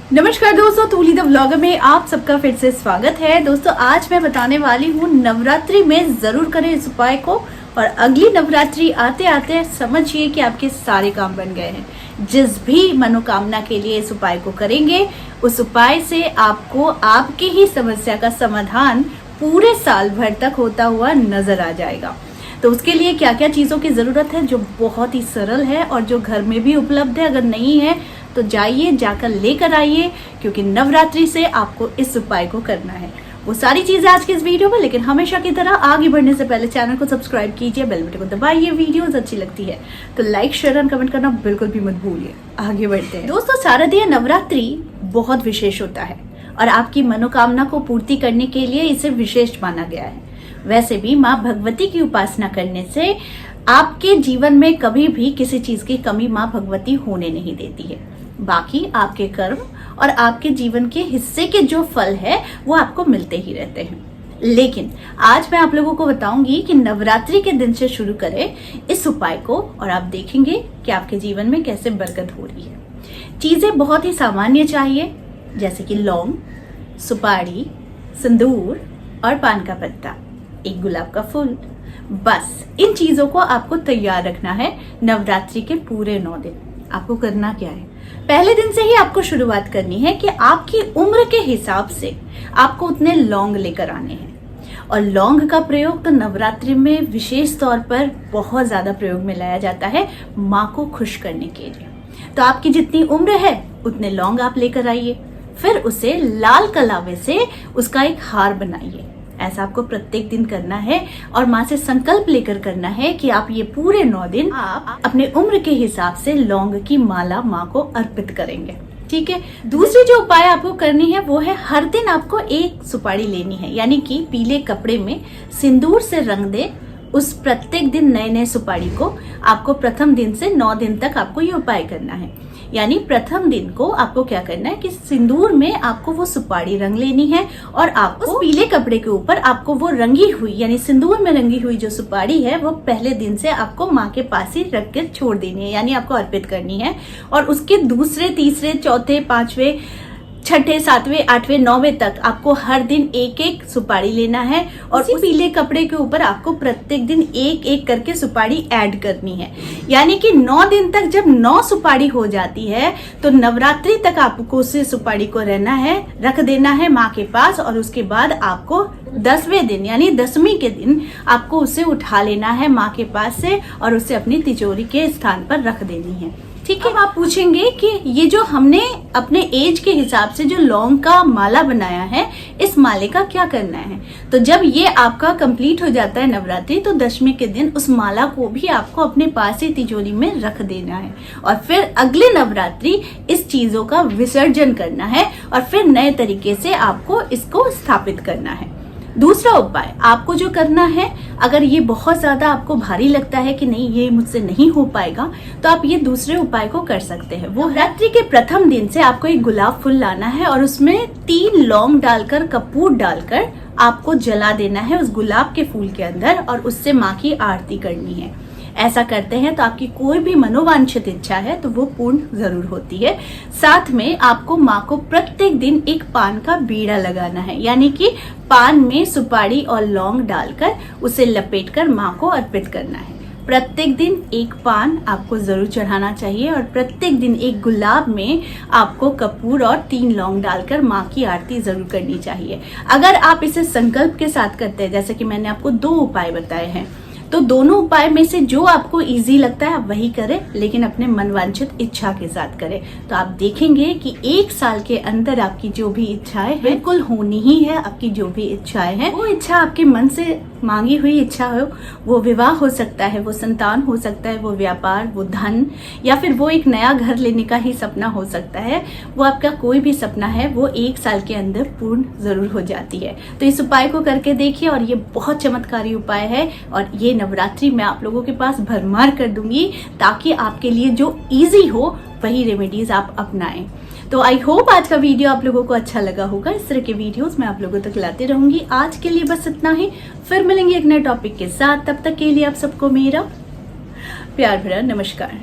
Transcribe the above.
नमस्कार दोस्तों, तूली the vlogger में आप सबका फिर से स्वागत है। दोस्तों आज मैं बताने वाली हूँ नवरात्रि में जरूर करें इस उपाय को, और अगली नवरात्रि आते आते समझिए कि आपके सारे काम बन गए हैं। जिस भी मनोकामना के लिए इस उपाय को करेंगे, उस उपाय से आपको आपकी ही समस्या का समाधान पूरे साल भर तक होता हुआ नजर आ जाएगा। तो उसके लिए क्या क्या चीज़ों की ज़रूरत है, जो बहुत ही सरल है और जो घर में भी उपलब्ध है। अगर नहीं है तो जाकर लेकर आइए, क्योंकि नवरात्रि से आपको इस उपाय को करना है। वो सारी चीजें आज के इस वीडियो में, लेकिन हमेशा की तरह आगे बढ़ने से पहले चैनल को सब्सक्राइब कीजिए, बेल बटन को दबाइए। वीडियोस अच्छी लगती है तो लाइक, शेयर और कमेंट करना बिल्कुल भी मत भूलिए। आगे बढ़ते हैं दोस्तों। शारदीय नवरात्रि बहुत विशेष होता है और आपकी मनोकामना को पूर्ति करने के लिए इसे विशेष माना गया है। वैसे भी माँ भगवती की उपासना करने से आपके जीवन में कभी भी किसी चीज की कमी माँ भगवती होने नहीं देती है। बाकी आपके कर्म और आपके जीवन के हिस्से के जो फल है वो आपको मिलते ही रहते हैं। लेकिन आज मैं आप लोगों को बताऊंगी कि नवरात्रि के दिन से शुरू करें इस उपाय को, और आप देखेंगे कि आपके जीवन में कैसे बरकत हो रही है। चीजें बहुत ही सामान्य चाहिए, जैसे कि लौंग, सुपारी, सिंदूर और पान का पत्ता, एक गुलाब का फूल। बस इन चीजों को आपको तैयार रखना है नवरात्रि के पूरे 9 दिन। आपको करना क्या है, पहले दिन से ही आपको शुरुआत करनी है कि आपकी उम्र के हिसाब से आपको उतने लौंग लेकर आने हैं। और लौंग का प्रयोग तो नवरात्रि में विशेष तौर पर बहुत ज्यादा प्रयोग में लाया जाता है, माँ को खुश करने के लिए। तो आपकी जितनी उम्र है उतने लौंग आप लेकर आइए, फिर उसे लाल कलावे से उसका एक हार बनाइए। ऐसा आपको प्रत्येक दिन करना है और माँ से संकल्प लेकर करना है कि आप ये पूरे 9 दिन आप अपने उम्र के हिसाब से लौंग की माला माँ को अर्पित करेंगे। ठीक है। दूसरी जो उपाय आपको करनी है वो है, हर दिन आपको एक सुपारी लेनी है, यानी कि पीले कपड़े में सिंदूर से रंग दे उस प्रत्येक दिन नए नए सुपारी को। आपको प्रथम दिन से 9 दिन तक आपको ये उपाय करना है। यानी प्रथम दिन को आपको क्या करना है कि सिंदूर में आपको वो सुपारी रंग लेनी है, और आपको उस पीले कपड़े के ऊपर आपको वो रंगी हुई, यानी सिंदूर में रंगी हुई जो सुपारी है वो पहले दिन से आपको माँ के पास ही रख कर छोड़ देनी है, यानी आपको अर्पित करनी है। और उसके दूसरे, तीसरे, चौथे, 5वें, 6ठे, 7वें, 8वें, 9वें तक आपको हर दिन एक एक सुपारी लेना है, और उस पीले कपड़े के ऊपर आपको प्रत्येक दिन एक एक करके सुपारी ऐड करनी है। यानी कि 9 दिन तक जब 9 सुपारी हो जाती है तो नवरात्रि तक आपको उस सुपारी को रहना है, रख देना है माँ के पास। और उसके बाद आपको 10वें दिन यानी 10वीं के दिन आपको उसे उठा लेना है माँ के पास से, और उसे अपनी तिजोरी के स्थान पर रख देनी है। ठीक है। आप पूछेंगे कि ये जो हमने अपने एज के हिसाब से जो लौंग का माला बनाया है, इस माले का क्या करना है। तो जब ये आपका कंप्लीट हो जाता है नवरात्रि, तो 10वीं के दिन उस माला को भी आपको अपने पास ही तिजोरी में रख देना है, और फिर अगले नवरात्रि इस चीजों का विसर्जन करना है, और फिर नए तरीके से आपको इसको स्थापित करना है। दूसरा उपाय आपको जो करना है, अगर ये बहुत ज्यादा आपको भारी लगता है कि नहीं ये मुझसे नहीं हो पाएगा, तो आप ये दूसरे उपाय को कर सकते हैं। वो नवरात्रि के प्रथम दिन से आपको एक गुलाब फूल लाना है, और उसमें 3 लौंग डालकर, कपूर डालकर आपको जला देना है उस गुलाब के फूल के अंदर, और उससे माँ की आरती करनी है। ऐसा करते हैं तो आपकी कोई भी मनोवांछित इच्छा है तो वो पूर्ण जरूर होती है। साथ में आपको माँ को प्रत्येक दिन एक पान का बीड़ा लगाना है, यानी कि पान में सुपारी और लौंग डालकर उसे लपेटकर माँ को अर्पित करना है। प्रत्येक दिन एक पान आपको जरूर चढ़ाना चाहिए, और प्रत्येक दिन एक गुलाब में आपको कपूर और 3 लौंग डालकर माँ की आरती जरूर करनी चाहिए। अगर आप इसे संकल्प के साथ करते हैं, जैसे कि मैंने आपको 2 उपाय बताए हैं, तो दोनों उपाय में से जो आपको इजी लगता है आप वही करें, लेकिन अपने मनवांछित इच्छा के साथ करें। तो आप देखेंगे कि 1 साल के अंदर आपकी जो भी इच्छाएं हैं बिल्कुल होनी ही है। आपकी जो भी इच्छाएं हैं, वो इच्छा आपके मन से मांगी हुई इच्छा हो, वो विवाह हो सकता है, वो संतान हो सकता है, वो व्यापार, वो धन, या फिर वो एक नया घर लेने का ही सपना हो सकता है। वो आपका कोई भी सपना है, वो 1 साल के अंदर पूर्ण जरूर हो जाती है। तो इस उपाय को करके देखिए, और ये बहुत चमत्कारी उपाय है, और ये नवरात्रि में आप लोगों के पास भरमार कर दूंगी, ताकि आपके लिए जो इजी हो वही रेमेडीज आप अपनाएं। तो आई होप आज का वीडियो आप लोगों को अच्छा लगा होगा। इस तरह के वीडियोस मैं आप लोगों तक लाते रहूंगी। आज के लिए बस इतना ही, फिर मिलेंगे एक नए टॉपिक के साथ। तब तक के लिए आप सबको मेरा प्यार भरा नमस्कार।